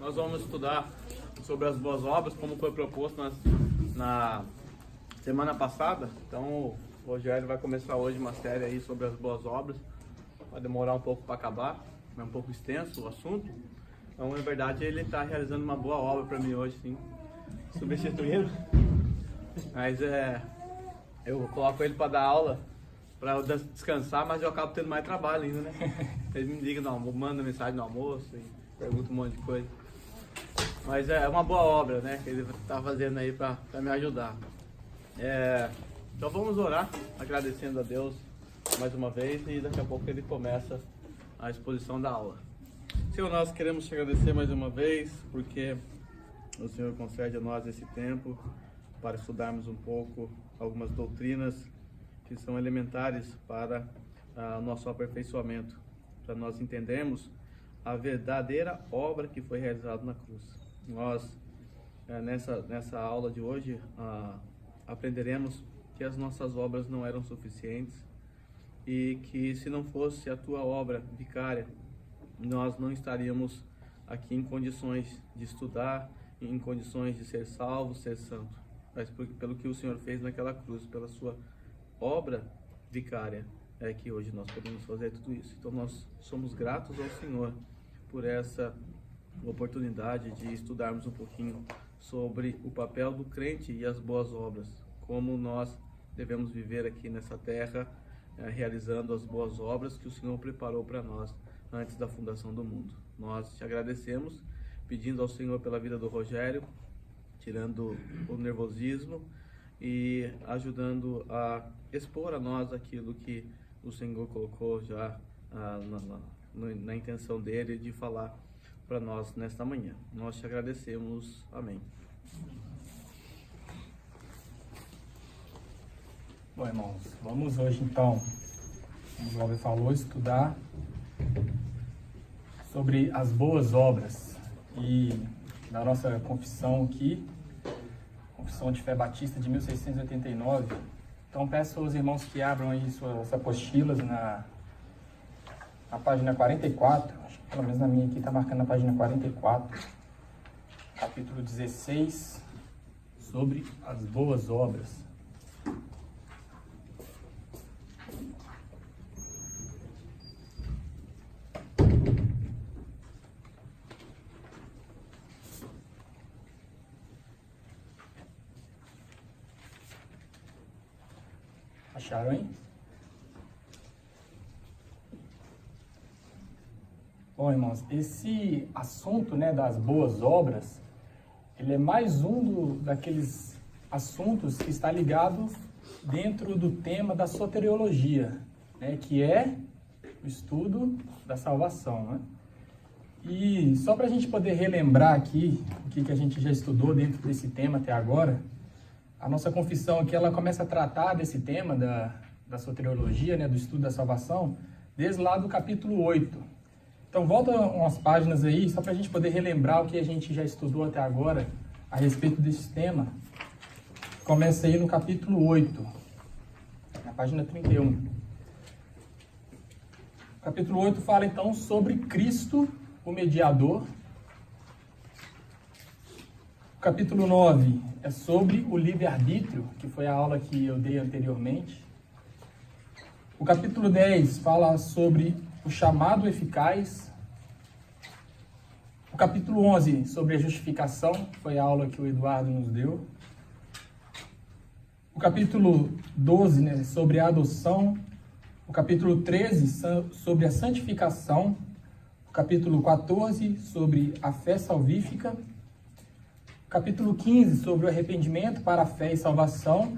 nós vamos estudar sobre as boas obras, como foi proposto na semana passada. Então o Rogério vai começar hoje uma série aí sobre as boas obras. Vai demorar um pouco para acabar, é um pouco extenso o assunto. Então, na verdade, ele está realizando uma boa obra para mim hoje, sim, substituindo. Mas eu coloco ele para dar aula, para eu descansar, mas eu acabo tendo mais trabalho ainda, né? Ele me liga, manda mensagem no almoço e pergunta um monte de coisa. Mas é uma boa obra, né, que ele está fazendo aí para me ajudar. Então vamos orar, agradecendo a Deus mais uma vez, e daqui a pouco ele começa a exposição da aula. Senhor, nós queremos te agradecer mais uma vez, porque o Senhor concede a nós esse tempo para estudarmos um pouco algumas doutrinas que são elementares para o nosso aperfeiçoamento, para nós entendermos a verdadeira obra que foi realizada na cruz. Nós, nessa aula de hoje, aprenderemos que as nossas obras não eram suficientes e que, se não fosse a tua obra vicária, nós não estaríamos aqui em condições de estudar, em condições de ser salvo, ser santo. Mas pelo que o Senhor fez naquela cruz, pela sua obra vicária, é que hoje nós podemos fazer tudo isso. Então nós somos gratos ao Senhor por essa oportunidade de estudarmos um pouquinho sobre o papel do crente e as boas obras, como nós devemos viver aqui nessa terra, realizando as boas obras que o Senhor preparou para nós antes da fundação do mundo. Nós te agradecemos, pedindo ao Senhor pela vida do Rogério, tirando o nervosismo e ajudando a expor a nós aquilo que o Senhor colocou já na intenção dele de falar para nós nesta manhã. Nós te agradecemos. Amém. Bom, irmãos, vamos hoje então, como o Glauber falou, estudar sobre as boas obras. E na nossa confissão aqui, Confissão de Fé Batista de 1689, então peço aos irmãos que abram aí suas apostilas na página 44, acho que pelo menos na minha aqui está marcando a página 44, capítulo 16, sobre as boas obras. Acharam, hein? Bom, irmãos, esse assunto, né, das boas obras, ele é mais daqueles assuntos que está ligado dentro do tema da soteriologia, né, que é o estudo da salvação, né? E só para a gente poder relembrar aqui o que a gente já estudou dentro desse tema até agora, a nossa confissão aqui, ela começa a tratar desse tema da soteriologia, né, do estudo da salvação, desde lá do capítulo 8. Então, volta umas páginas aí, só para a gente poder relembrar o que a gente já estudou até agora a respeito desse tema. Começa aí no capítulo 8, na página 31. O capítulo 8 fala, então, sobre Cristo, o mediador. O capítulo 9 é sobre o livre-arbítrio, que foi a aula que eu dei anteriormente. O capítulo 10 fala sobre o chamado eficaz. O capítulo 11 sobre a justificação, que foi a aula que o Eduardo nos deu. O capítulo 12, né, sobre a adoção. O capítulo 13 sobre a santificação. O capítulo 14 sobre a fé salvífica. Capítulo 15, sobre o arrependimento para a fé e salvação.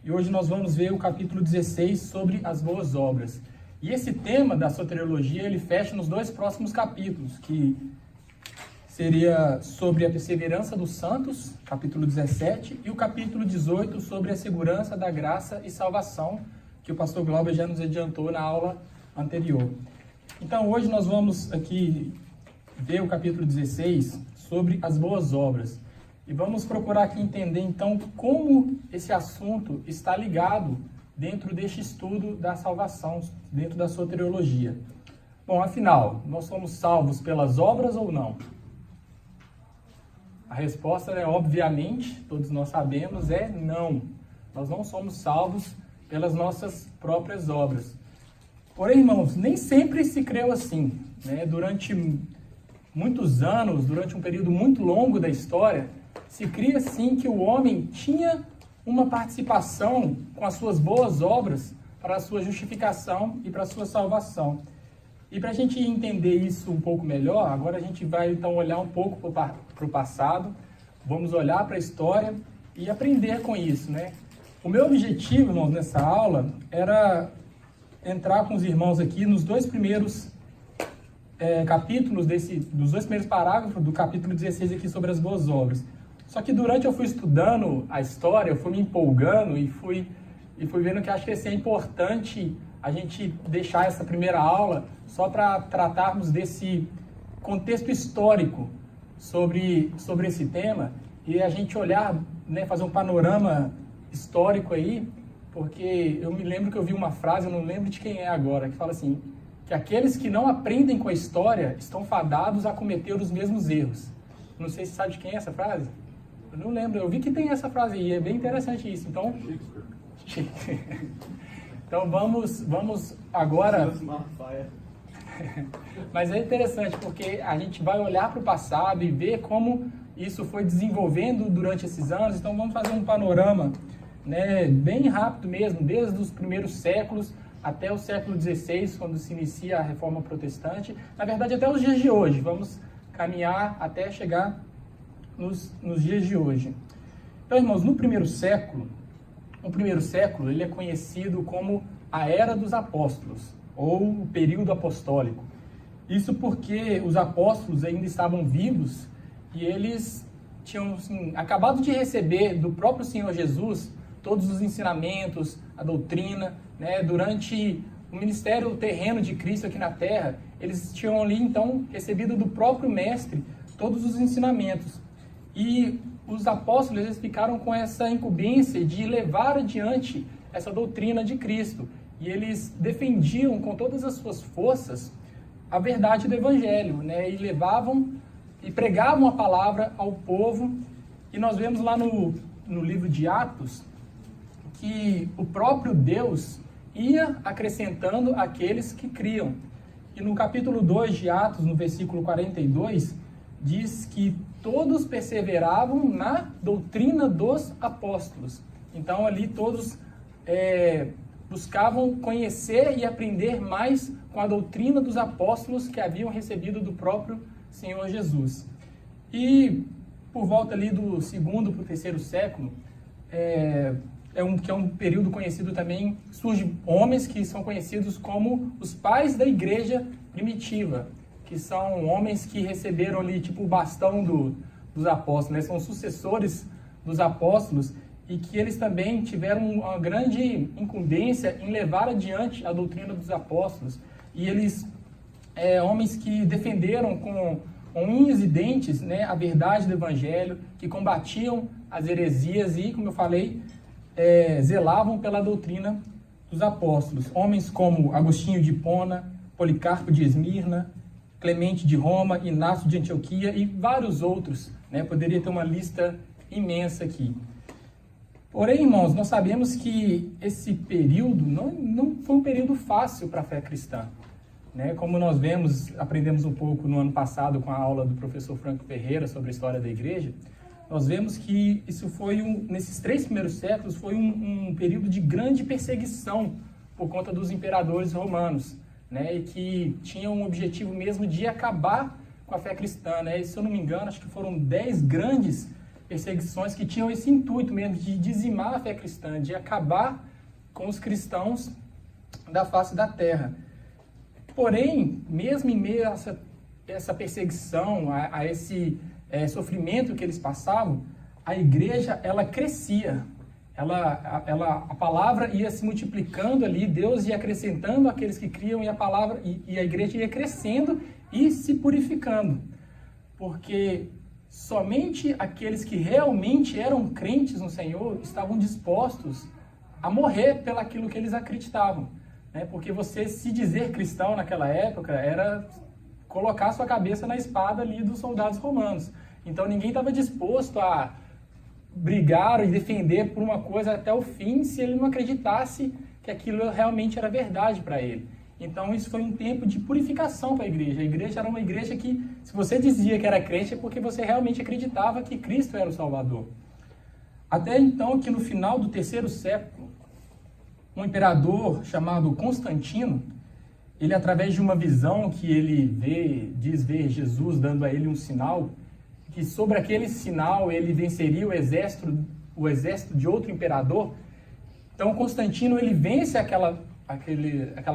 E hoje nós vamos ver o capítulo 16, sobre as boas obras. E esse tema da soteriologia, ele fecha nos dois próximos capítulos, que seria sobre a perseverança dos santos, capítulo 17, e o capítulo 18, sobre a segurança da graça e salvação, que o pastor Glauber já nos adiantou na aula anterior. Então, hoje nós vamos aqui ver o capítulo 16, sobre as boas obras. E vamos procurar aqui entender, então, como esse assunto está ligado dentro deste estudo da salvação, dentro da soteriologia. Bom, afinal, nós somos salvos pelas obras ou não? A resposta é, obviamente, todos nós sabemos, é não. Nós não somos salvos pelas nossas próprias obras. Porém, irmãos, nem sempre se creu assim, né? Durante muitos anos, durante um período muito longo da história, se cria sim que o homem tinha uma participação com as suas boas obras para a sua justificação e para a sua salvação. E para a gente entender isso um pouco melhor, agora a gente vai então olhar um pouco para o passado, vamos olhar para a história e aprender com isso, né? O meu objetivo, irmãos, nessa aula era entrar com os irmãos aqui nos dois primeiros capítulos, dos dois primeiros parágrafos do capítulo 16 aqui sobre as boas obras. Só que durante eu fui estudando a história, eu fui me empolgando e fui vendo que acho que é importante a gente deixar essa primeira aula só para tratarmos desse contexto histórico sobre esse tema e a gente olhar, né, fazer um panorama histórico aí, porque eu me lembro que eu vi uma frase, eu não lembro de quem é agora, que fala assim, que aqueles que não aprendem com a história estão fadados a cometer os mesmos erros. Não sei se sabe de quem é essa frase? Eu não lembro, eu vi que tem essa frase aí, é bem interessante isso, então... Então vamos agora... Mas é interessante porque a gente vai olhar para o passado e ver como isso foi desenvolvendo durante esses anos. Então vamos fazer um panorama, né, bem rápido mesmo, desde os primeiros séculos até o século XVI, quando se inicia a Reforma Protestante. Na verdade, até os dias de hoje. Vamos caminhar até chegar nos dias de hoje. Então, irmãos, no primeiro século, ele é conhecido como a Era dos Apóstolos, ou o período apostólico. Isso porque os apóstolos ainda estavam vivos e eles tinham assim, acabado de receber do próprio Senhor Jesus todos os ensinamentos, a doutrina, né? Durante o ministério terreno de Cristo aqui na Terra, eles tinham ali então recebido do próprio Mestre todos os ensinamentos. E os apóstolos eles ficaram com essa incumbência de levar adiante essa doutrina de Cristo. E eles defendiam com todas as suas forças a verdade do Evangelho, né? E levavam e pregavam a palavra ao povo. E nós vemos lá no livro de Atos que o próprio Deus ia acrescentando aqueles que criam. E no capítulo 2 de Atos, no versículo 42, diz que todos perseveravam na doutrina dos apóstolos. Então ali todos buscavam conhecer e aprender mais com a doutrina dos apóstolos que haviam recebido do próprio Senhor Jesus. E por volta ali do segundo para o terceiro século, que é um período conhecido também, surgem homens que são conhecidos como os pais da igreja primitiva, que são homens que receberam ali tipo o bastão dos apóstolos, né? São sucessores dos apóstolos e que eles também tiveram uma grande incumbência em levar adiante a doutrina dos apóstolos. E eles, homens que defenderam com unhas e dentes, né, a verdade do Evangelho, que combatiam as heresias e, como eu falei, zelavam pela doutrina dos apóstolos. Homens como Agostinho de Hipona, Policarpo de Esmirna, Clemente de Roma, Inácio de Antioquia e vários outros, né? Poderia ter uma lista imensa aqui. Porém, irmãos, nós sabemos que esse período não foi um período fácil para a fé cristã, né? Como nós aprendemos um pouco no ano passado com a aula do professor Franco Ferreira sobre a história da igreja, nós vemos que isso foi, nesses 3 primeiros séculos, foi um período de grande perseguição por conta dos imperadores romanos, né? E que tinham um objetivo mesmo de acabar com a fé cristã, né? E, se eu não me engano, acho que foram 10 grandes perseguições que tinham esse intuito mesmo de dizimar a fé cristã, de acabar com os cristãos da face da terra. Porém, mesmo em meio a essa perseguição, a esse sofrimento que eles passavam, a igreja, ela crescia. A palavra ia se multiplicando ali, Deus ia acrescentando aqueles que criam, e a igreja ia crescendo e se purificando. Porque somente aqueles que realmente eram crentes no Senhor estavam dispostos a morrer pelaquilo que eles acreditavam, né? Porque você se dizer cristão naquela época era colocar sua cabeça na espada ali dos soldados romanos. Então ninguém estava disposto a brigar e defender por uma coisa até o fim se ele não acreditasse que aquilo realmente era verdade para ele. Então isso foi um tempo de purificação para a igreja. A igreja era uma igreja que, se você dizia que era crente, é porque você realmente acreditava que Cristo era o Salvador. Até então que no final do 3º século, um imperador chamado Constantino, ele, através de uma visão que ele diz ver Jesus dando a ele um sinal, que sobre aquele sinal ele venceria o exército de outro imperador. Então Constantino, ele vence aquela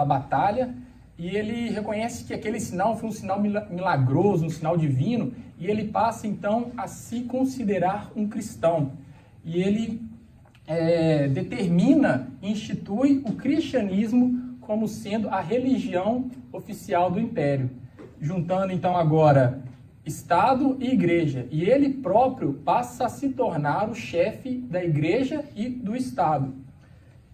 batalha e ele reconhece que aquele sinal foi um sinal milagroso, um sinal divino, e ele passa então a se considerar um cristão. E ele determina e institui o cristianismo como sendo a religião oficial do império, juntando então agora Estado e igreja. E ele próprio passa a se tornar o chefe da igreja e do Estado.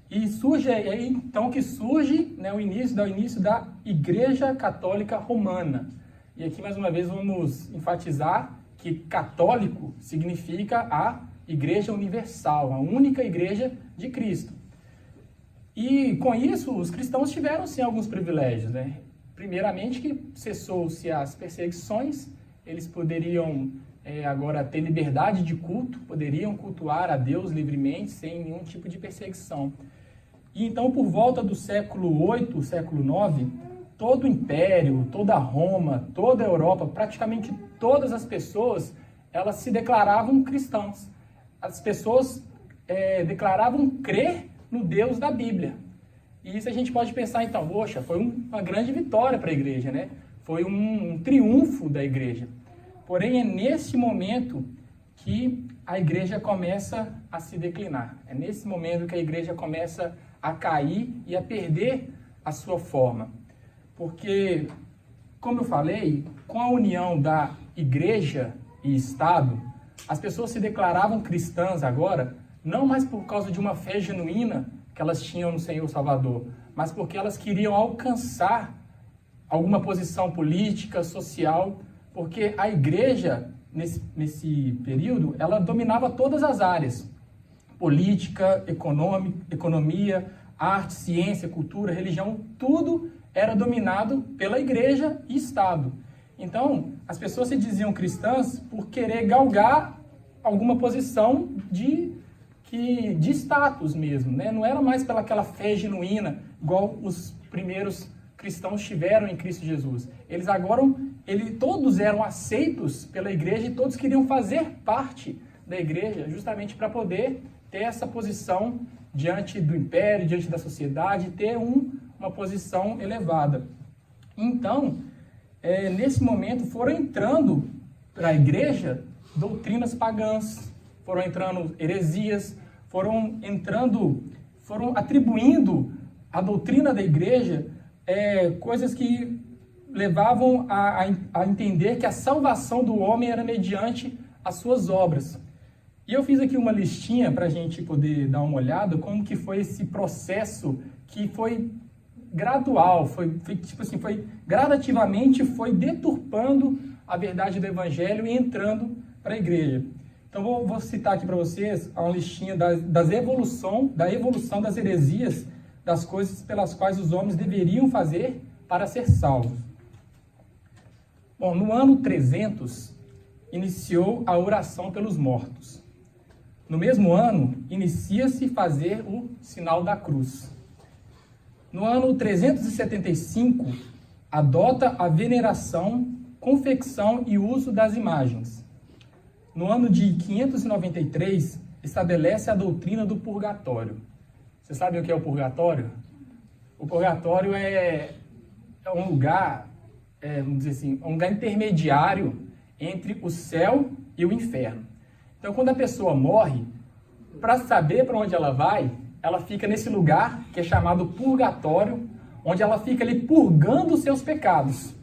E surge aí então que surge, né, o início da Igreja Católica Romana. E aqui mais uma vez vamos enfatizar que católico significa a Igreja Universal, a única Igreja de Cristo. E com isso os cristãos tiveram sim alguns privilégios, né? Primeiramente que cessou-se as perseguições, eles poderiam agora ter liberdade de culto, poderiam cultuar a Deus livremente, sem nenhum tipo de perseguição. E então, por volta do século 8, século 9, todo o Império, toda Roma, toda a Europa, praticamente todas as pessoas, elas se declaravam cristãos. As pessoas declaravam crer no Deus da Bíblia. E isso a gente pode pensar, então, poxa, foi uma grande vitória para a igreja, né? Foi um triunfo da igreja. Porém, é nesse momento que a igreja começa a se declinar. É nesse momento que a igreja começa a cair e a perder a sua forma. Porque, como eu falei, com a união da igreja e Estado, as pessoas se declaravam cristãs agora, não mais por causa de uma fé genuína que elas tinham no Senhor Salvador, mas porque elas queriam alcançar alguma posição política, social, porque a igreja, nesse período, ela dominava todas as áreas: política, economia, arte, ciência, cultura, religião, tudo era dominado pela igreja e Estado. Então, as pessoas se diziam cristãs por querer galgar alguma posição de status mesmo, né? Não era mais pelaquela fé genuína, igual os primeiros cristãos tiveram em Cristo Jesus. Todos eram aceitos pela igreja e todos queriam fazer parte da igreja, justamente para poder ter essa posição diante do império, diante da sociedade, ter uma posição elevada. Então, nesse momento foram entrando para a igreja doutrinas pagãs, foram entrando heresias, foram atribuindo à doutrina da igreja coisas que levavam a entender que a salvação do homem era mediante as suas obras. E eu fiz aqui uma listinha para a gente poder dar uma olhada como que foi esse processo que foi gradual, foi gradativamente foi deturpando a verdade do evangelho e entrando para a igreja. Então vou citar aqui para vocês uma listinha da evolução das heresias, das coisas pelas quais os homens deveriam fazer para ser salvos. Bom, no ano 300, iniciou a oração pelos mortos. No mesmo ano, inicia-se fazer o sinal da cruz. No ano 375, adota a veneração, confecção e uso das imagens. No ano de 593, estabelece a doutrina do purgatório. Você sabe o que é o purgatório? O purgatório é um lugar, vamos dizer assim, um lugar intermediário entre o céu e o inferno. Então, quando a pessoa morre, para saber para onde ela vai, ela fica nesse lugar que é chamado purgatório, onde ela fica ali purgando os seus pecados.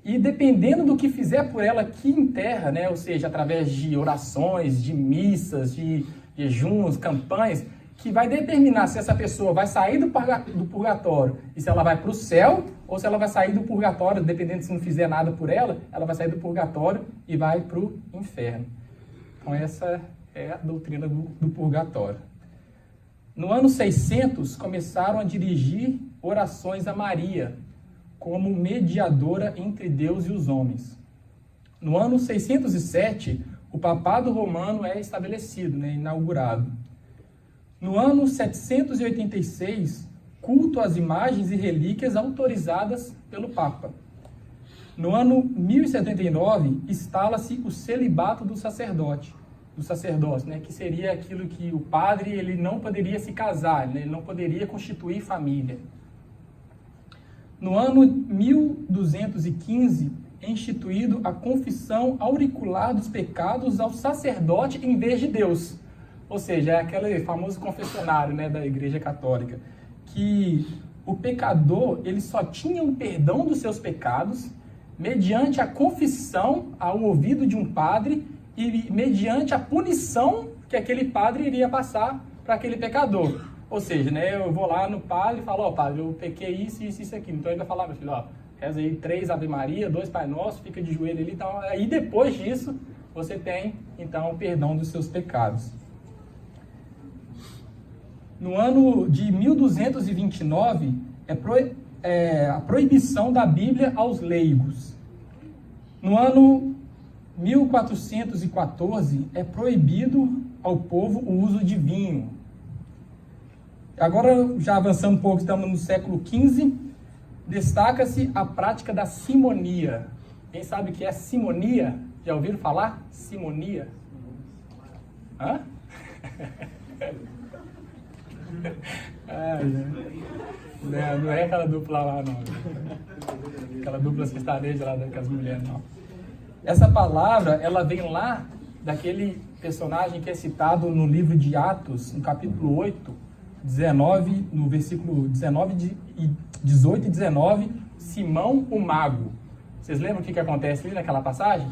E dependendo do que fizer por ela aqui em terra, né, ou seja, através de orações, de missas, de jejuns, campanhas, que vai determinar se essa pessoa vai sair do purgatório e se ela vai para o céu, ou se ela vai sair do purgatório, dependendo se não fizer nada por ela vai sair do purgatório e vai para o inferno. Então essa é a doutrina do purgatório. No ano 600, começaram a dirigir orações a Maria, como mediadora entre Deus e os homens. No ano 607, o papado romano é estabelecido, inaugurado. No ano 786, culto às imagens e relíquias autorizadas pelo Papa. No ano 1079, instala-se o celibato do sacerdócio, que seria aquilo que o padre ele não poderia se casar, ele não poderia constituir família. No ano 1215, é instituído a confissão auricular dos pecados ao sacerdote em vez de Deus. Ou seja, é aquele famoso confessionário, da Igreja Católica, que o pecador ele só tinha o perdão dos seus pecados mediante a confissão ao ouvido de um padre e mediante a punição que aquele padre iria passar para aquele pecador. Ou seja, eu vou lá no padre e falo, padre, eu pequei isso, isso, isso aqui. Então ele vai falar, meu filho, reza aí 3 Ave Maria, 2 Pai Nosso, fica de joelho ali. Então, aí depois disso, você tem, então, o perdão dos seus pecados. No ano de 1229, a proibição da Bíblia aos leigos. No ano 1414, é proibido ao povo o uso de vinho. Agora, já avançando um pouco, estamos no século XV, destaca-se a prática da simonia. Quem sabe o que é simonia? Já ouviram falar? Simonia? Hã? Não é aquela dupla lá, não. Aquela dupla sertaneja lá com as mulheres, não. Essa palavra, ela vem lá daquele personagem que é citado no livro de Atos, no capítulo 8, 19, no versículo 18 e 19, Simão o Mago. Vocês lembram o que acontece ali naquela passagem?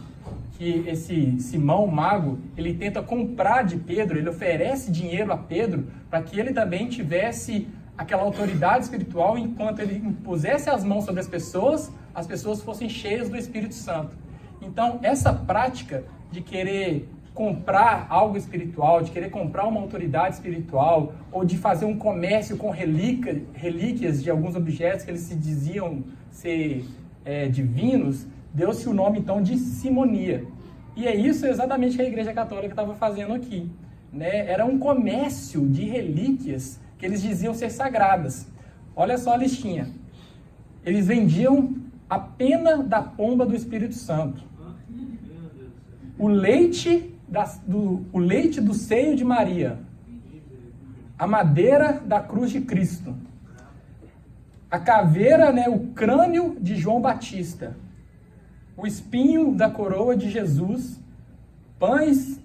Que esse Simão o Mago, ele tenta comprar de Pedro, ele oferece dinheiro a Pedro para que ele também tivesse aquela autoridade espiritual, enquanto ele impusesse as mãos sobre as pessoas fossem cheias do Espírito Santo. Então, essa prática de querer comprar algo espiritual, de querer comprar uma autoridade espiritual, ou de fazer um comércio com relíquias de alguns objetos que eles se diziam ser divinos, deu-se o nome então de simonia. E é isso exatamente que a Igreja Católica estava fazendo aqui. Era um comércio de relíquias que eles diziam ser sagradas. Olha só a listinha. Eles vendiam a pena da pomba do Espírito Santo, o leite do seio de Maria, a madeira da cruz de Cristo, a caveira, o crânio de João Batista, o espinho da coroa de Jesus, pães,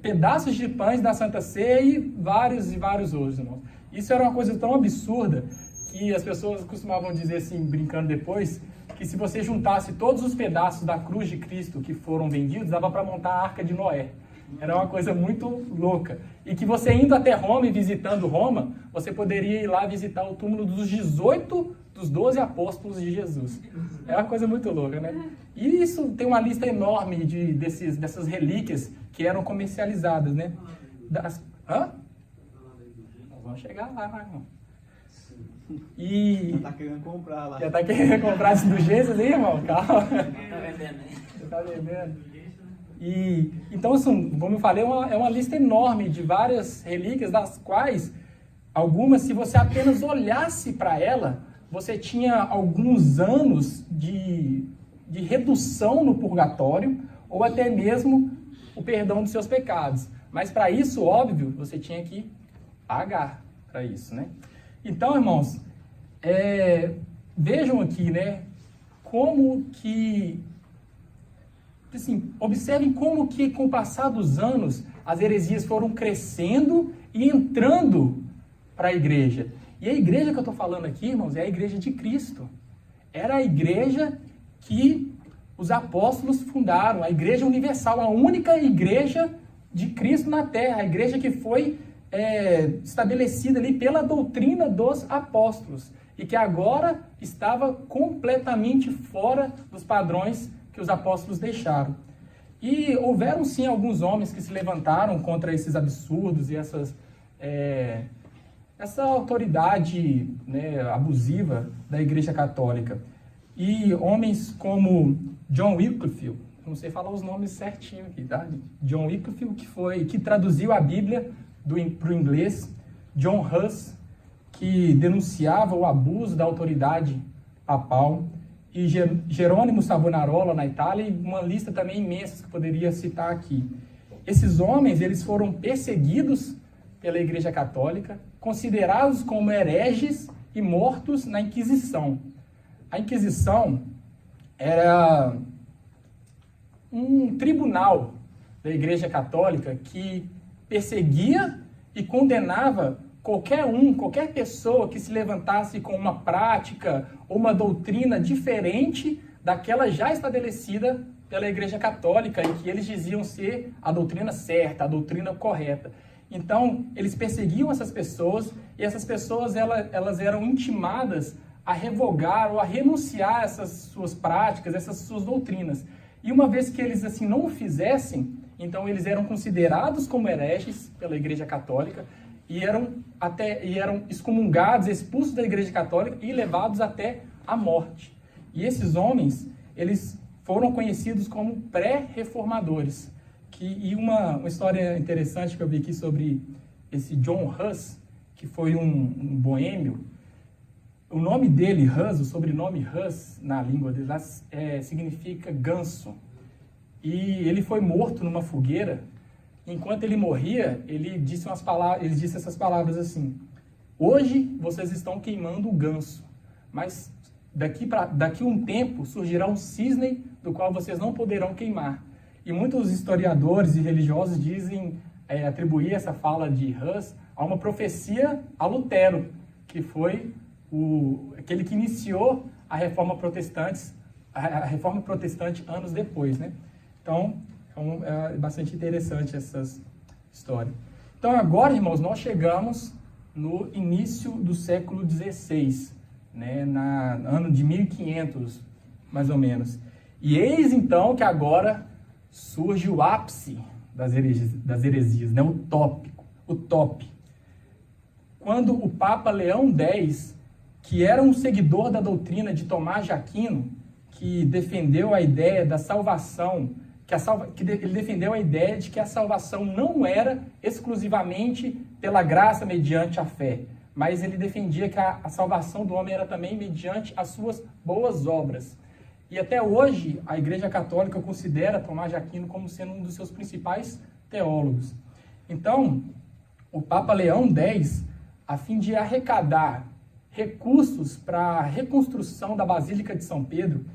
pedaços de pães da Santa Ceia e vários outros, irmãos. Isso era uma coisa tão absurda que as pessoas costumavam dizer assim, brincando depois, que se você juntasse todos os pedaços da cruz de Cristo que foram vendidos, dava para montar a Arca de Noé. Era uma coisa muito louca. E que você indo até Roma e visitando Roma, você poderia ir lá visitar o túmulo dos 18 dos 12 apóstolos de Jesus. É uma coisa muito louca, E isso tem uma lista enorme dessas relíquias que eram comercializadas, Hã? Nós vamos chegar lá, irmão. E... Já tá querendo comprar lá. Já tá querendo comprar as indulgências aí, irmão? Calma. Tá vendendo, né? Você tá vendendo. E, então, assim, como eu falei, é uma lista enorme de várias relíquias, das quais, algumas, se você apenas olhasse para ela, você tinha alguns anos de redução no purgatório, ou até mesmo o perdão dos seus pecados. Mas para isso, óbvio, você tinha que pagar para isso, Então, irmãos, vejam aqui, como que, assim, observem como que, com o passar dos anos, as heresias foram crescendo e entrando para a igreja. E a igreja que eu estou falando aqui, irmãos, é a igreja de Cristo. Era a igreja que os apóstolos fundaram, a igreja universal, a única igreja de Cristo na terra, a igreja que foi estabelecida ali pela doutrina dos apóstolos e que agora estava completamente fora dos padrões que os apóstolos deixaram. E houveram sim alguns homens que se levantaram contra esses absurdos e essa autoridade, né, abusiva da Igreja Católica. E homens como John Wycliffe, não sei falar os nomes certinho aqui, tá? John Wycliffe, que traduziu a Bíblia para o inglês, John Huss, que denunciava o abuso da autoridade papal, e Jerônimo Savonarola, na Itália, e uma lista também imensa que eu poderia citar aqui. Esses homens, eles foram perseguidos pela Igreja Católica, considerados como hereges e mortos na Inquisição. A Inquisição era um tribunal da Igreja Católica que perseguia e condenava qualquer pessoa que se levantasse com uma prática ou uma doutrina diferente daquela já estabelecida pela Igreja Católica e que eles diziam ser a doutrina certa, a doutrina correta. Então, eles perseguiam essas pessoas e essas pessoas elas eram intimadas a revogar ou a renunciar a essas suas práticas, essas suas doutrinas. E uma vez que eles assim não o fizessem, então eles eram considerados como hereges pela Igreja Católica e eram excomungados, expulsos da Igreja Católica e levados até a morte. E esses homens, eles foram conhecidos como pré-reformadores. E uma história interessante que eu vi aqui sobre esse John Huss, que foi um boêmio. O nome dele, Huss, o sobrenome Huss, na língua dele, significa ganso. E ele foi morto numa fogueira. Enquanto ele morria, ele disse essas palavras assim: hoje vocês estão queimando o ganso, mas daqui a um tempo surgirá um cisne do qual vocês não poderão queimar. E muitos historiadores e religiosos dizem, atribuir essa fala de Huss a uma profecia a Lutero, que foi aquele que iniciou a Reforma Protestante anos depois, né? Então, é bastante interessante essas histórias. Então, agora, irmãos, nós chegamos no início do século XVI, né? No ano de 1500, mais ou menos. E eis, então, que agora surge o ápice das heresias, né? O top. Quando o Papa Leão X, que era um seguidor da doutrina de Tomás de Aquino, que defendeu a ideia da salvação, ele defendeu a ideia de que a salvação não era exclusivamente pela graça mediante a fé, mas ele defendia que a salvação do homem era também mediante as suas boas obras. E até hoje, a Igreja Católica considera Tomás de Aquino como sendo um dos seus principais teólogos. Então, o Papa Leão X, a fim de arrecadar recursos para a reconstrução da Basílica de São Pedro,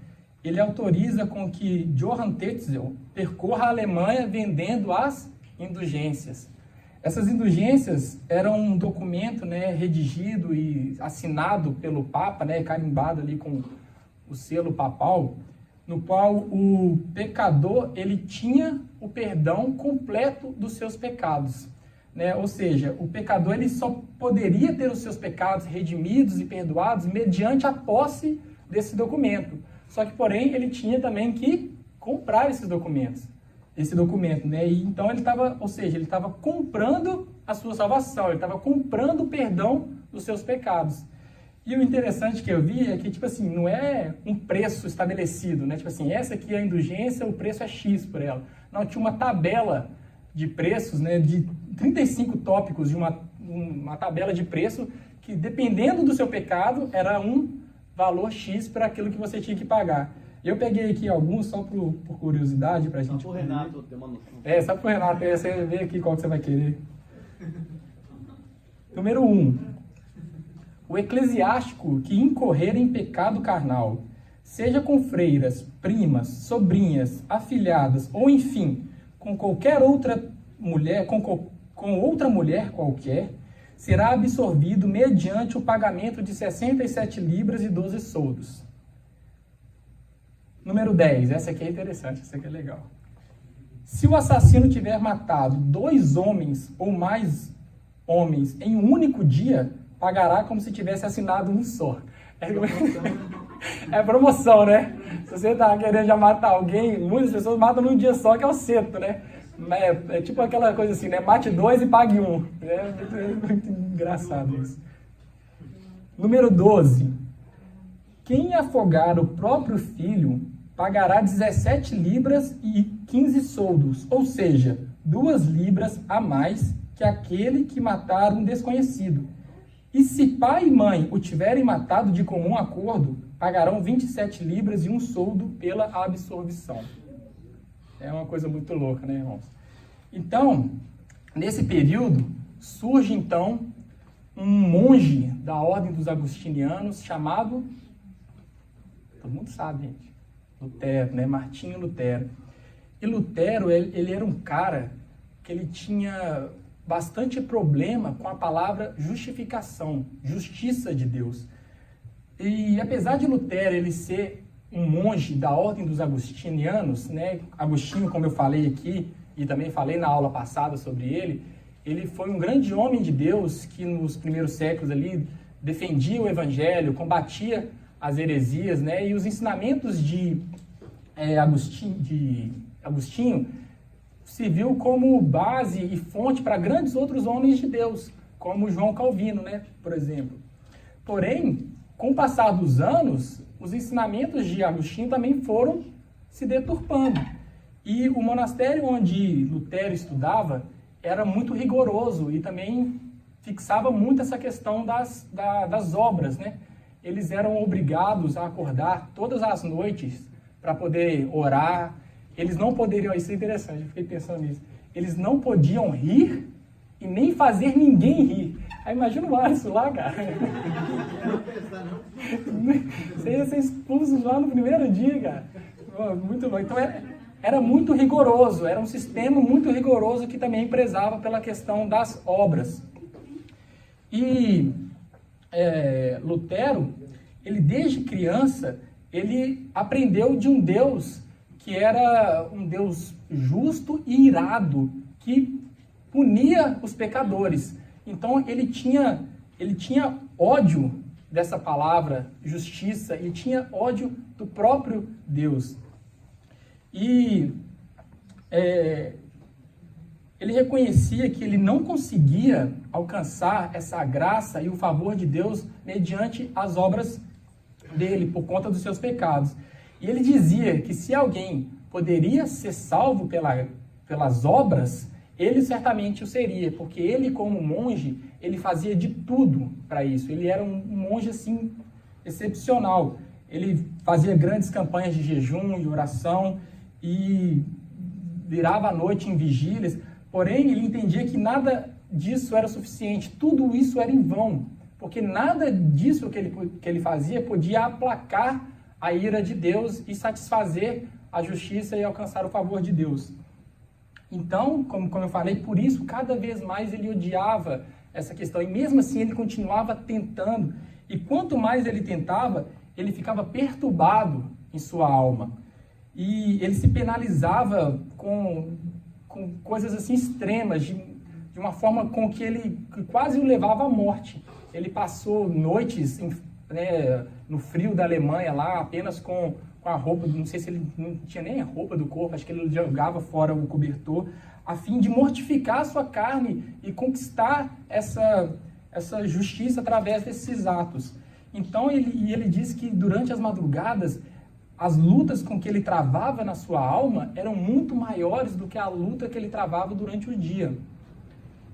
ele autoriza com que Johann Tetzel percorra a Alemanha vendendo as indulgências. Essas indulgências eram um documento, né, redigido e assinado pelo Papa, né, carimbado ali com o selo papal, no qual o pecador ele tinha o perdão completo dos seus pecados, né? Ou seja, o pecador ele só poderia ter os seus pecados redimidos e perdoados mediante a posse desse documento. Só que, porém, ele tinha também que comprar esse documento, né? E então ele estava comprando a sua salvação, ele estava comprando o perdão dos seus pecados. E o interessante que eu vi é que, tipo assim, não é um preço estabelecido, né? Tipo assim, essa aqui é a indulgência, o preço é X por ela. Não, tinha uma tabela de preços, né? De 35 tópicos de uma tabela de preço que, dependendo do seu pecado, era um valor X para aquilo que você tinha que pagar. Eu peguei aqui alguns só por curiosidade pra gente. Só pro Renato ter uma noção. Só pro Renato, aí você vê aqui qual que você vai querer. Número 1. O eclesiástico que incorrer em pecado carnal, seja com freiras, primas, sobrinhas, afilhadas, ou enfim, com qualquer outra mulher, com outra mulher qualquer, será absorvido mediante o pagamento de 67 libras e 12 soldos. Número 10, essa aqui é interessante, essa aqui é legal. Se o assassino tiver matado 2 homens ou mais homens em um único dia, pagará como se tivesse assinado um só. É promoção, né? Se você tá querendo já matar alguém, muitas pessoas matam num dia só, que é o cento, né? É tipo aquela coisa assim, né? Mate 2 e pague 1. É muito engraçado isso. Número 12. Quem afogar o próprio filho pagará 17 libras e 15 soldos, ou seja, 2 libras a mais que aquele que matar um desconhecido. E se pai e mãe o tiverem matado de comum acordo, pagarão 27 libras e um soldo pela absolvição. É uma coisa muito louca, né, irmãos? Então, nesse período, surge então um monge da ordem dos agostinianos chamado, todo mundo sabe, gente, Lutero, né? Martinho Lutero. E Lutero, ele era um cara que ele tinha bastante problema com a palavra justificação, justiça de Deus. E apesar de Lutero ele ser um monge da ordem dos agostinianos, né? Agostinho, como eu falei aqui, e também falei na aula passada sobre ele foi um grande homem de Deus que nos primeiros séculos ali defendia o evangelho, combatia as heresias, né? E os ensinamentos de Agostinho serviu como base e fonte para grandes outros homens de Deus, como João Calvino, né? Por exemplo. Porém, com o passar dos anos, os ensinamentos de Agostinho também foram se deturpando. E o monastério onde Lutero estudava era muito rigoroso e também fixava muito essa questão das obras, né? Eles eram obrigados a acordar todas as noites para poder orar. Eles não poderiam, isso é interessante, eu fiquei pensando nisso, eles não podiam rir e nem fazer ninguém rir. Aí imagina o Alisson lá, cara. Você ia ser expulso lá no primeiro dia, cara. Muito bom. Então era muito rigoroso, era um sistema muito rigoroso que também prezava pela questão das obras. E Lutero, ele desde criança, ele aprendeu de um Deus que era um Deus justo e irado, que punia os pecadores. Então ele tinha ódio dessa palavra justiça e tinha ódio do próprio Deus. E ele reconhecia que ele não conseguia alcançar essa graça e o favor de Deus mediante as obras dele, por conta dos seus pecados. E ele dizia que se alguém poderia ser salvo pelas obras, ele certamente o seria, porque ele, como monge, ele fazia de tudo para isso. Ele era um monge, assim, excepcional. Ele fazia grandes campanhas de jejum e oração e virava a noite em vigílias. Porém, ele entendia que nada disso era suficiente. Tudo isso era em vão, porque nada disso que ele fazia podia aplacar a ira de Deus e satisfazer a justiça e alcançar o favor de Deus. Então, como eu falei, por isso, cada vez mais ele odiava essa questão. E mesmo assim, ele continuava tentando. E quanto mais ele tentava, ele ficava perturbado em sua alma. E ele se penalizava com coisas assim extremas, de uma forma com que quase o levava à morte. Ele passou noites no frio da Alemanha lá, apenas com a roupa, não sei se ele não tinha nem a roupa do corpo, acho que ele jogava fora o cobertor, a fim de mortificar a sua carne e conquistar essa justiça através desses atos. Então ele diz que durante as madrugadas, as lutas com que ele travava na sua alma eram muito maiores do que a luta que ele travava durante o dia.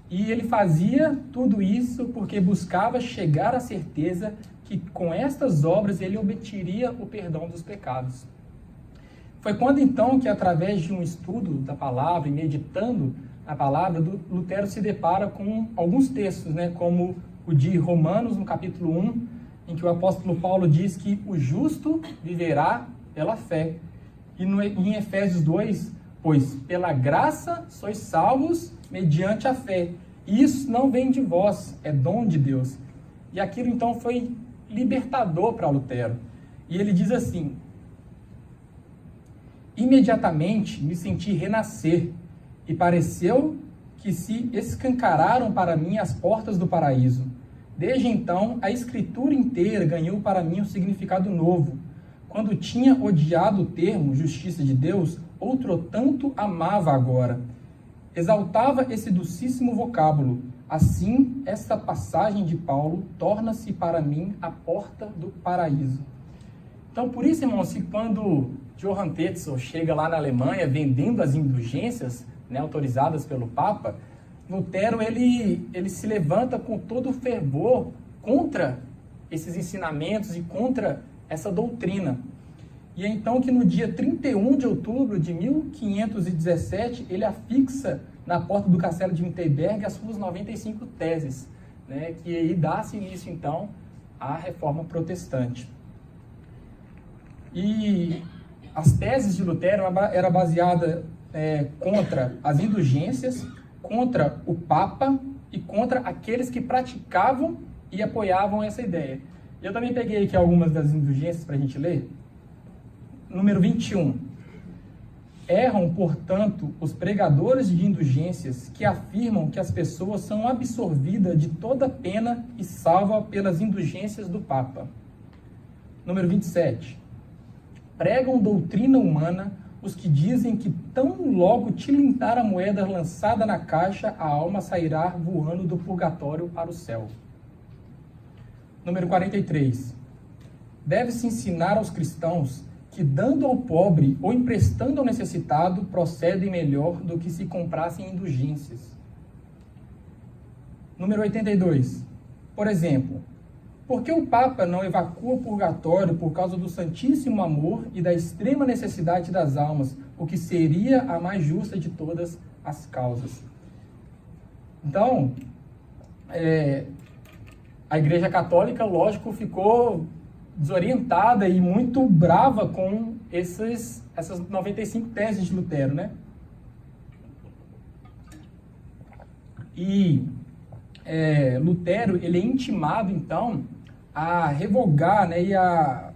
E ele fazia tudo isso porque buscava chegar à certeza que com estas obras ele obteria o perdão dos pecados. Foi quando então que, através de um estudo da palavra e meditando a palavra, Lutero se depara com alguns textos, né, como o de Romanos, no capítulo 1, em que o apóstolo Paulo diz que o justo viverá pela fé. E em Efésios 2, pois pela graça sois salvos mediante a fé. E isso não vem de vós, é dom de Deus. E aquilo então foi libertador para Lutero. E ele diz assim: imediatamente me senti renascer e pareceu que se escancararam para mim as portas do paraíso. Desde então, a Escritura inteira ganhou para mim um significado novo. Quando tinha odiado o termo justiça de Deus, outro tanto amava agora. Exaltava esse docíssimo vocábulo. Assim, esta passagem de Paulo torna-se para mim a porta do paraíso. Então, por isso, irmãos, que quando Johann Tetzel chega lá na Alemanha vendendo as indulgências, né, autorizadas pelo Papa, Lutero ele se levanta com todo o fervor contra esses ensinamentos e contra essa doutrina. E é então que no dia 31 de outubro de 1517, ele afixa na porta do castelo de Wittenberg as suas 95 teses, né, que aí dá-se início, então, à Reforma Protestante. E as teses de Lutero eram baseadas contra as indulgências, contra o Papa e contra aqueles que praticavam e apoiavam essa ideia. Eu também peguei aqui algumas das indulgências para a gente ler. Número 21. Erram, portanto, os pregadores de indulgências que afirmam que as pessoas são absorvidas de toda pena e salvas pelas indulgências do Papa. Número 27. Pregam doutrina humana os que dizem que tão logo tilintar a moeda lançada na caixa, a alma sairá voando do purgatório para o céu. Número 43. Deve-se ensinar aos cristãos que, dando ao pobre ou emprestando ao necessitado, procedem melhor do que se comprassem indulgências. Número 82. Por exemplo, por que o Papa não evacua o purgatório por causa do santíssimo amor e da extrema necessidade das almas, o que seria a mais justa de todas as causas? Então, a Igreja Católica, lógico, ficou desorientada e muito brava com essas 95 teses de Lutero, né? E Lutero, ele é intimado, então, a revogar, né, e a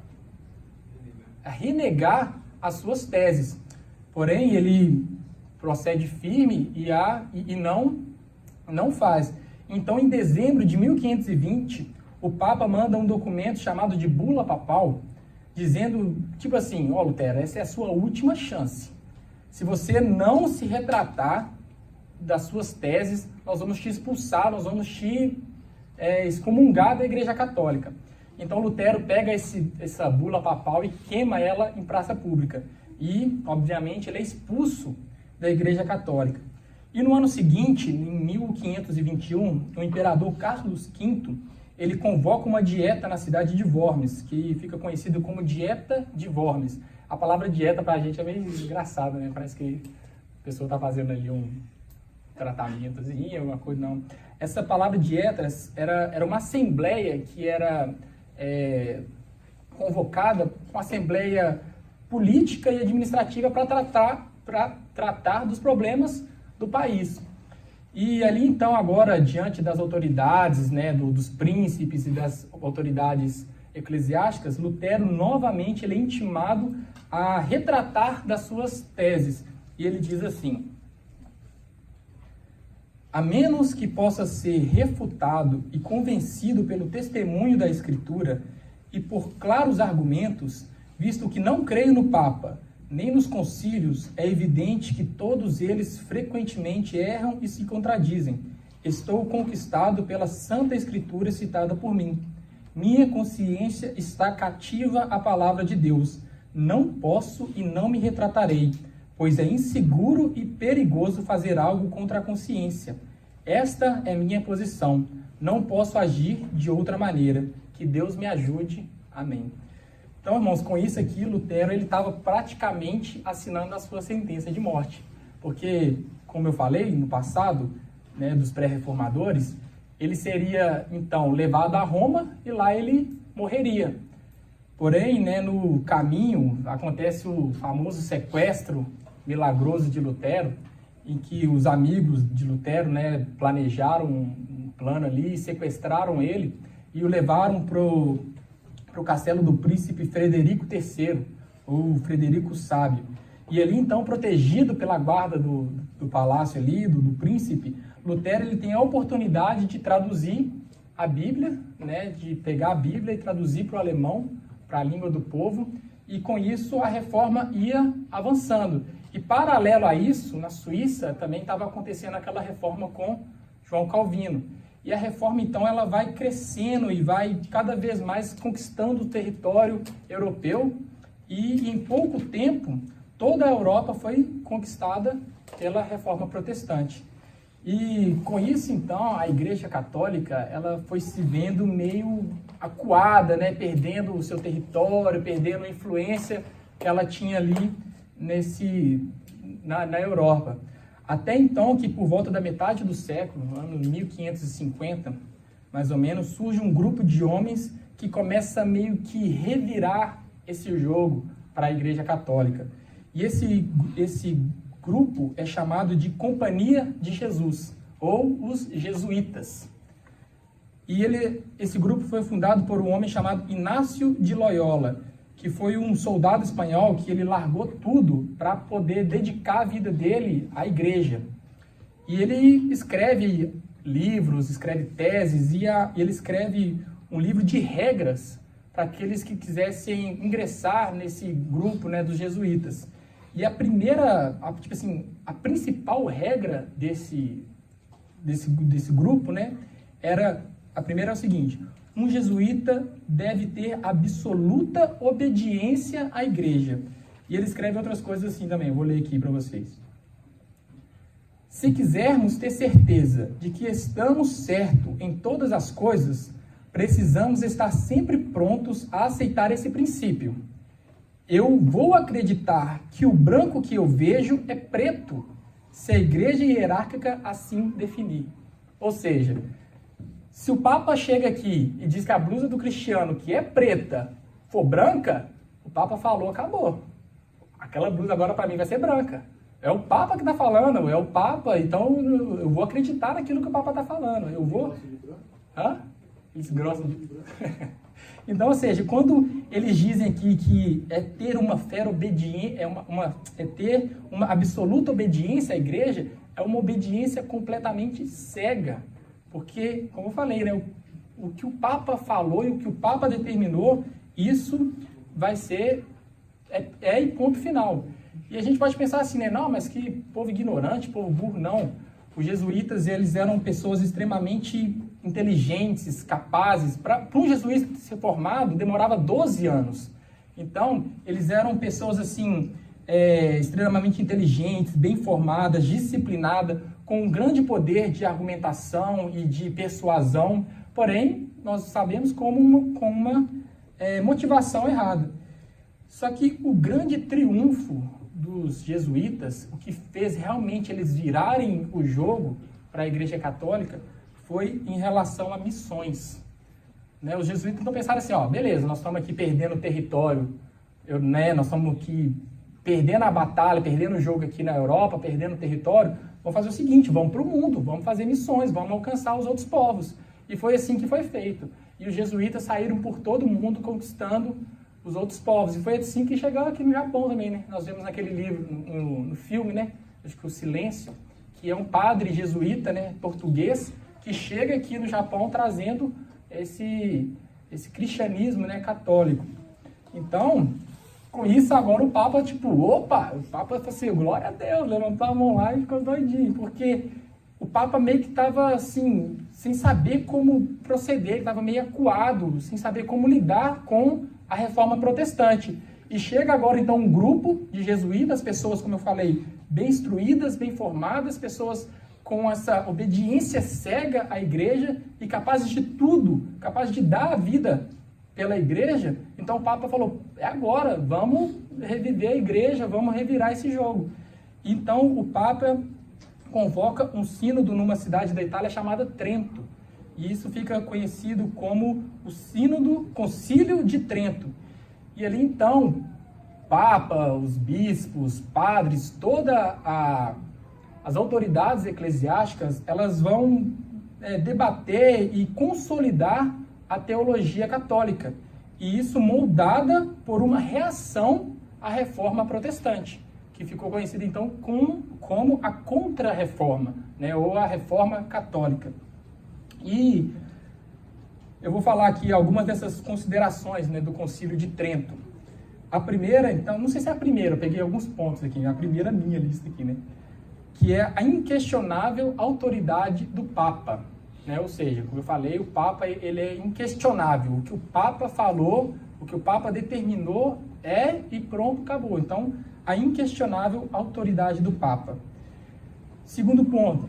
renegar as suas teses. Porém, ele procede firme e não faz. Então, em dezembro de 1520, o Papa manda um documento chamado de Bula Papal, dizendo, tipo assim, ó, Lutero, essa é a sua última chance. Se você não se retratar das suas teses, nós vamos te expulsar, nós vamos te excomungar da Igreja Católica. Então Lutero pega essa bula papal e queima ela em praça pública. E, obviamente, ele é expulso da Igreja Católica. E no ano seguinte, em 1521, o imperador Carlos V, ele convoca uma dieta na cidade de Worms, que fica conhecido como Dieta de Worms. A palavra dieta para a gente é meio engraçada, né? Parece que a pessoa está fazendo ali um tratamentozinho, alguma coisa, não. Essa palavra dietas era uma assembleia que era convocada, uma assembleia política e administrativa para tratar dos problemas do país. E ali, então, agora, diante das autoridades, né, dos príncipes e das autoridades eclesiásticas, Lutero, novamente, ele é intimado a retratar das suas teses. E ele diz assim: a menos que possa ser refutado e convencido pelo testemunho da Escritura e por claros argumentos, visto que não creio no Papa, nem nos concílios, é evidente que todos eles frequentemente erram e se contradizem. Estou conquistado pela Santa Escritura citada por mim. Minha consciência está cativa à palavra de Deus. Não posso e não me retratarei, pois é inseguro e perigoso fazer algo contra a consciência. Esta é minha posição. Não posso agir de outra maneira. Que Deus me ajude. Amém. Então, irmãos, com isso aqui, Lutero estava praticamente assinando a sua sentença de morte. Porque, como eu falei no passado, né, dos pré-reformadores, ele seria, então, levado a Roma e lá ele morreria. Porém, né, no caminho, acontece o famoso sequestro milagroso de Lutero, em que os amigos de Lutero, né, planejaram um plano ali, sequestraram ele e o levaram para o castelo do príncipe Frederico III, ou Frederico Sábio. E ali, então, protegido pela guarda do palácio ali, do príncipe, Lutero ele tem a oportunidade de traduzir a Bíblia, né, de pegar a Bíblia e traduzir para o alemão, para a língua do povo, e com isso a reforma ia avançando. E paralelo a isso, na Suíça também estava acontecendo aquela reforma com João Calvino. E a reforma, então, ela vai crescendo e vai cada vez mais conquistando o território europeu. E em pouco tempo, toda a Europa foi conquistada pela reforma protestante. E com isso, então, a Igreja Católica ela foi se vendo meio acuada, né? Perdendo o seu território, perdendo a influência que ela tinha ali na Europa. Até então, que por volta da metade do século, no ano 1550, mais ou menos, surge um grupo de homens que começa a meio que revirar esse jogo para a Igreja Católica. E esse grupo é chamado de Companhia de Jesus, ou os Jesuítas. E esse grupo foi fundado por um homem chamado Inácio de Loyola, que foi um soldado espanhol que ele largou tudo para poder dedicar a vida dele à igreja. E ele escreve livros, escreve teses, e ele escreve um livro de regras para aqueles que quisessem ingressar nesse grupo, né, dos jesuítas. E a principal regra desse grupo, né, a primeira é o seguinte: um jesuíta deve ter absoluta obediência à igreja. E ele escreve outras coisas assim também, eu vou ler aqui para vocês. Se quisermos ter certeza de que estamos certos em todas as coisas, precisamos estar sempre prontos a aceitar esse princípio. Eu vou acreditar que o branco que eu vejo é preto, se a igreja hierárquica assim definir. Ou seja, se o Papa chega aqui e diz que a blusa do Cristiano, que é preta, for branca, o Papa falou, acabou. Aquela blusa agora para mim vai ser branca. É o Papa que está falando, é o Papa, então eu vou acreditar naquilo que o Papa está falando. Eu vou... Hã? Isso, grosso. Então, ou seja, quando eles dizem aqui que é ter uma fé obediente, é ter uma absoluta obediência à igreja, é uma obediência completamente cega. Porque, como eu falei, né, o que o Papa falou e o que o Papa determinou, isso vai ser, e ponto final. E a gente pode pensar assim, né, não, mas que povo ignorante, povo burro, não. Os jesuítas, eles eram pessoas extremamente inteligentes, capazes. Para um jesuíta ser formado, demorava 12 anos. Então, eles eram pessoas, assim, extremamente inteligentes, bem formadas, disciplinadas, com um grande poder de argumentação e de persuasão, porém, nós sabemos com uma motivação errada. Só que o grande triunfo dos jesuítas, o que fez realmente eles virarem o jogo para a Igreja Católica, foi em relação a missões. Né? Os jesuítas então pensaram assim, ó, beleza, nós estamos aqui perdendo território, nós estamos aqui perdendo a batalha, perdendo o jogo aqui na Europa, perdendo território, vamos fazer o seguinte, vamos para o mundo, vamos fazer missões, vamos alcançar os outros povos. E foi assim que foi feito. E os jesuítas saíram por todo o mundo conquistando os outros povos. E foi assim que chegaram aqui no Japão também, né? Nós vemos naquele livro, no filme, né? Acho que O Silêncio, que é um padre jesuíta, né, português, que chega aqui no Japão trazendo esse cristianismo, né, católico. Então, com isso agora o Papa, o Papa falou assim, glória a Deus, levantou a mão lá e ficou doidinho, porque o Papa meio que estava assim, sem saber como proceder, estava meio acuado, sem saber como lidar com a reforma protestante. E chega agora então um grupo de jesuítas, pessoas, como eu falei, bem instruídas, bem formadas, pessoas com essa obediência cega à igreja e capazes de tudo, capazes de dar a vida pela igreja. Então o Papa falou, é agora, vamos reviver a igreja, vamos revirar esse jogo. Então o Papa convoca um sínodo numa cidade da Itália chamada Trento. E isso fica conhecido como o Sínodo Concílio de Trento. E ali então, Papa, os bispos, padres, as autoridades eclesiásticas, elas vão debater e consolidar a teologia católica. E isso moldada por uma reação à reforma protestante, que ficou conhecida então como a Contra-Reforma, né, ou a Reforma Católica. E eu vou falar aqui algumas dessas considerações, né, do Concílio de Trento. A primeira, então, não sei se é a primeira, eu peguei alguns pontos aqui, a primeira minha lista aqui, né, que é a inquestionável autoridade do Papa, né, ou seja, como eu falei, o Papa ele é inquestionável, o que o Papa falou, o que o Papa determinou e pronto, acabou. Então, a inquestionável autoridade do Papa. Segundo ponto,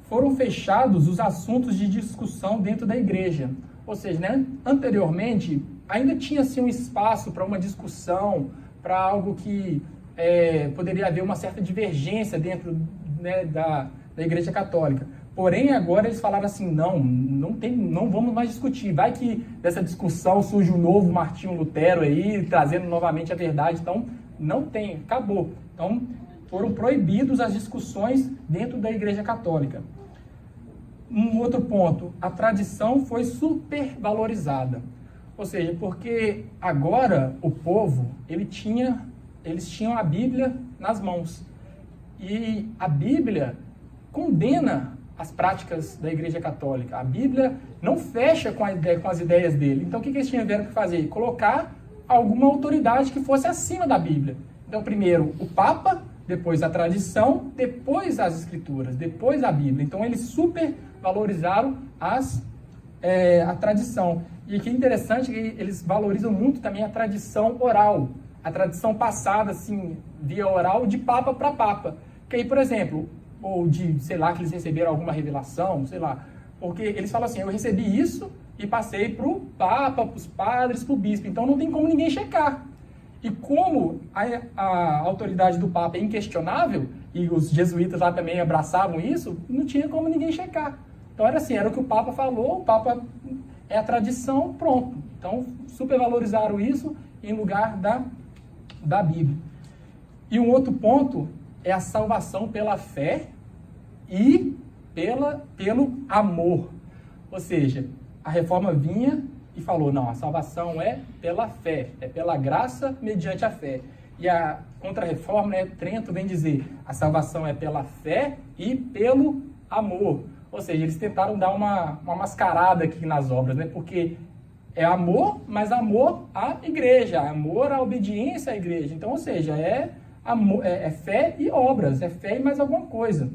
foram fechados os assuntos de discussão dentro da igreja. Ou seja, né, anteriormente, ainda tinha assim, um espaço para uma discussão, para algo que poderia haver uma certa divergência dentro, né, da Igreja Católica. Porém, agora eles falaram assim, não vamos mais discutir. Vai que dessa discussão surge um novo Martinho Lutero aí, trazendo novamente a verdade. Então, não tem, acabou. Então, foram proibidos as discussões dentro da Igreja Católica. Um outro ponto, a tradição foi supervalorizada. Ou seja, porque agora o povo, eles tinham a Bíblia nas mãos. E a Bíblia condena as práticas da Igreja Católica. A Bíblia não fecha com as ideias dele. Então, o que eles tiveram que fazer? Colocar alguma autoridade que fosse acima da Bíblia. Então, primeiro o Papa, depois a tradição, depois as Escrituras, depois a Bíblia. Então, eles supervalorizaram a tradição. E que é interessante que eles valorizam muito também a tradição oral, a tradição passada, assim, via oral, de Papa para Papa. Que aí, por exemplo, ou de, sei lá, que eles receberam alguma revelação, sei lá, porque eles falam assim, eu recebi isso e passei para o Papa, para os padres, para o bispo, então não tem como ninguém checar. E como a autoridade do Papa é inquestionável, e os jesuítas lá também abraçavam isso, não tinha como ninguém checar. Então era assim, era o que o Papa falou, o Papa é a tradição, pronto. Então supervalorizaram isso em lugar da Bíblia. E um outro ponto é a salvação pela fé e pelo amor. Ou seja, a reforma vinha e falou, não, a salvação é pela fé, é pela graça mediante a fé. E a Contra-Reforma, né, Trento vem dizer, a salvação é pela fé e pelo amor. Ou seja, eles tentaram dar uma mascarada aqui nas obras, né, porque é amor, mas amor à igreja, amor à obediência à igreja. Então, ou seja, é fé e obras, é fé e mais alguma coisa.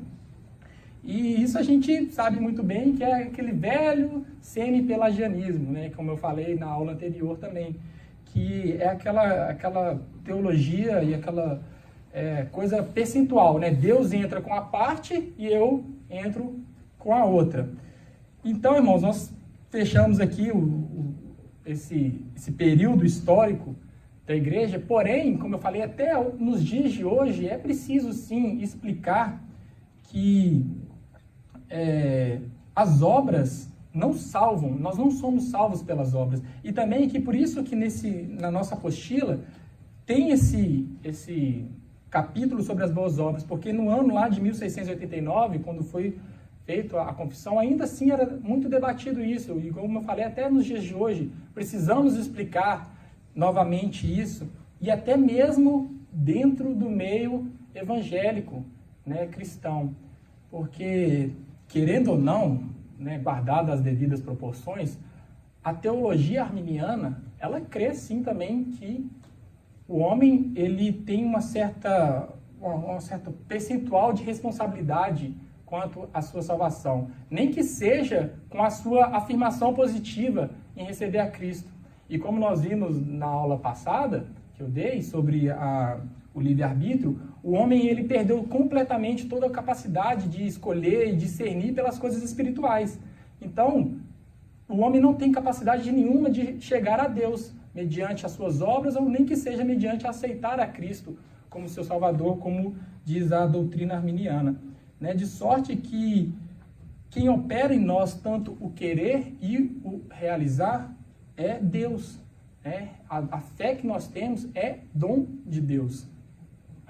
E isso a gente sabe muito bem que é aquele velho semi-pelagianismo, né? Como eu falei na aula anterior também, que é aquela teologia e aquela coisa percentual, né? Deus entra com a parte e eu entro com a outra. Então, irmãos, nós fechamos aqui esse período histórico da igreja, porém, como eu falei, até nos dias de hoje é preciso sim explicar que as obras não salvam, nós não somos salvos pelas obras. E também que por isso que na nossa apostila tem esse capítulo sobre as boas obras, porque no ano lá de 1689, quando foi feita a confissão, ainda assim era muito debatido isso, e como eu falei, até nos dias de hoje, precisamos explicar novamente isso, e até mesmo dentro do meio evangélico, né, cristão, porque, querendo ou não, né, guardadas as devidas proporções, a teologia arminiana, ela crê sim também que o homem ele tem uma certa percentual de responsabilidade quanto à sua salvação, nem que seja com a sua afirmação positiva em receber a Cristo. E como nós vimos na aula passada, que eu dei, sobre o livre-arbítrio, o homem ele perdeu completamente toda a capacidade de escolher e discernir pelas coisas espirituais. Então, o homem não tem capacidade nenhuma de chegar a Deus mediante as suas obras, ou nem que seja mediante aceitar a Cristo como seu Salvador, como diz a doutrina arminiana. Né? De sorte que quem opera em nós tanto o querer e o realizar é Deus. Né? A fé que nós temos é dom de Deus.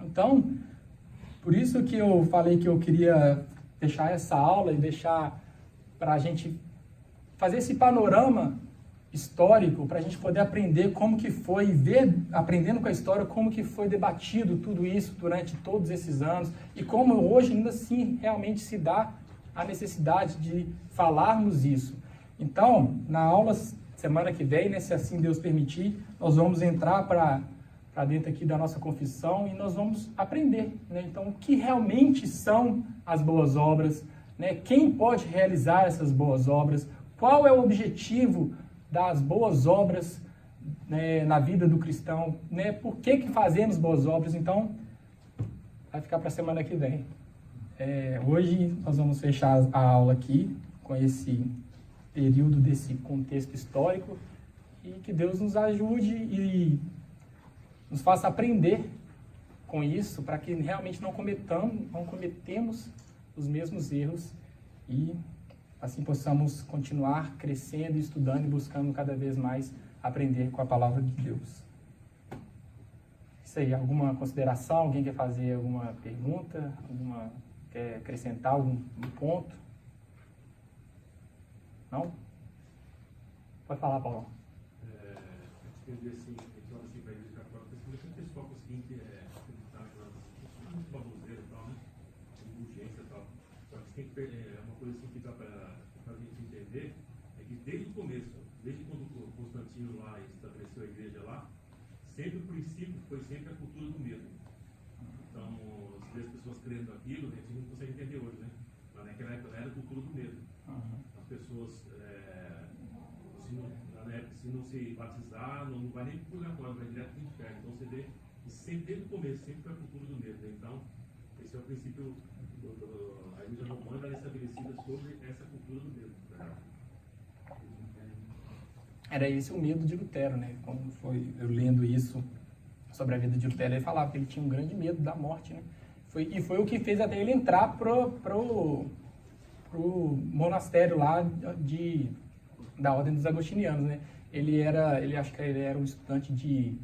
Então, por isso que eu falei que eu queria deixar essa aula e deixar para a gente fazer esse panorama histórico para a gente poder aprender como que foi, ver, aprendendo com a história, como que foi debatido tudo isso durante todos esses anos e como hoje ainda assim realmente se dá a necessidade de falarmos isso. Então, na aula semana que vem, né, se assim Deus permitir, nós vamos entrar para dentro aqui da nossa confissão e nós vamos aprender, né? Então, o que realmente são as boas obras, né? Quem pode realizar essas boas obras, qual é o objetivo das boas obras, né, na vida do cristão, né? Por que fazemos boas obras? Então, vai ficar para a semana que vem. Hoje nós vamos fechar a aula aqui com esse período desse contexto histórico e que Deus nos ajude e nos faça aprender com isso para que realmente não cometemos os mesmos erros e assim possamos continuar crescendo, estudando e buscando cada vez mais aprender com a palavra de Deus. Isso aí, alguma consideração? Alguém quer fazer alguma pergunta? Quer acrescentar algum ponto? Não? Pode falar, Paulo. Entender assim, então assim, para a igreja católica, o pessoal com o seguinte, acreditar que muito baboseiro e tal, né? Indulgência e tal. Só que tem que uma coisa assim que dá para a gente entender, é que desde o começo, desde quando o Constantino lá estabeleceu a igreja lá, sempre o princípio foi sempre a cultura do medo. Então, se as pessoas crendo aquilo, a gente não consegue entender hoje, né? Mas naquela época era a cultura do medo. As pessoas, se não se batizar, não vai nem para o purgatório, vai direto para o inferno. Então você vê que sempre, desde o começo, sempre foi a cultura do medo. Né? Então, esse é o princípio, a igreja romana é estabelecida sobre essa cultura do medo. Né? Era esse o medo de Lutero, né? Quando eu lendo isso sobre a vida de Lutero, ele falava que ele tinha um grande medo da morte, né? Foi o que fez até ele entrar pro monastério lá da Ordem dos Agostinianos, né? Acho que ele era um estudante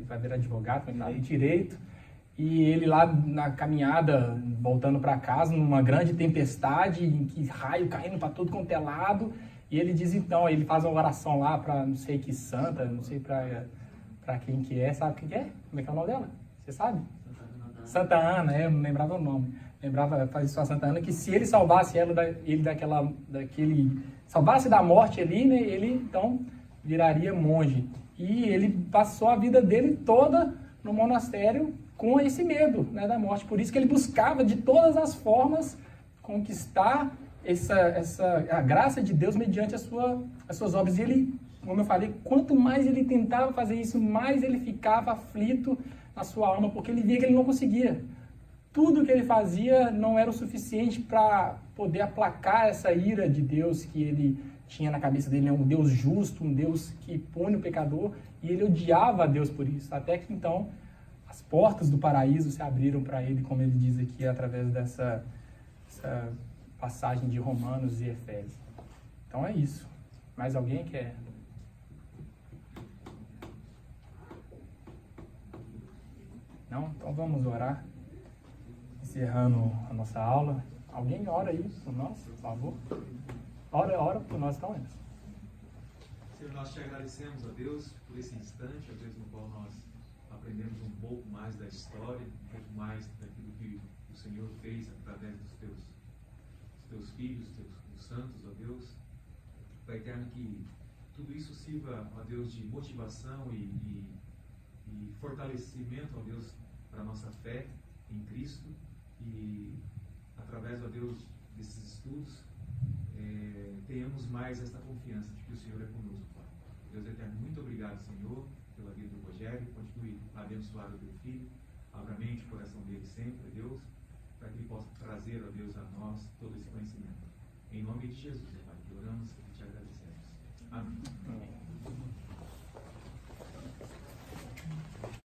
para virar advogado, de direito, e ele lá na caminhada, voltando para casa, numa grande tempestade, em que raio caindo para todo quanto é lado, e ele diz então, ele faz uma oração lá para não sei que santa, não sei para quem que é, sabe quem que é? Como é que é o nome dela? Você sabe? Santa Ana, eu não lembrava o nome. Lembrava, fazia isso a Santa Ana, que se ele salvasse salvasse da morte ali, né, ele então viraria monge. E ele passou a vida dele toda no monastério com esse medo, né, da morte. Por isso que ele buscava de todas as formas conquistar a graça de Deus mediante as suas obras. E ele, como eu falei, quanto mais ele tentava fazer isso, mais ele ficava aflito na sua alma, porque ele via que ele não conseguia. Tudo que ele fazia não era o suficiente para poder aplacar essa ira de Deus que ele tinha na cabeça dele, né? Um Deus justo, um Deus que pune o pecador, e ele odiava a Deus por isso. Até que então as portas do paraíso se abriram para ele, como ele diz aqui, através dessa passagem de Romanos e Efésios. Então é isso. Mais alguém quer? Não? Então vamos orar. Encerrando a nossa aula. Alguém ora aí por nós, por favor? Ora por nós, então, Anderson. Senhor, nós te agradecemos, a Deus, por esse instante, a Deus, no qual nós aprendemos um pouco mais da história, um pouco mais daquilo que o Senhor fez através dos teus filhos, dos santos, ó Deus. Pai eterno, que tudo isso sirva, ó Deus, de motivação e fortalecimento, ó Deus, para a nossa fé em Cristo. E através, ó Deus, desses estudos, tenhamos mais essa confiança de que o Senhor é conosco, Pai. Deus eterno, muito obrigado, Senhor, pela vida do Rogério. Continue abençoado o teu filho. Abra a mente e o coração dele sempre, Deus, para que ele possa trazer, ó Deus, a nós todo esse conhecimento. Em nome de Jesus, Pai, que oramos e te agradecemos. Amém.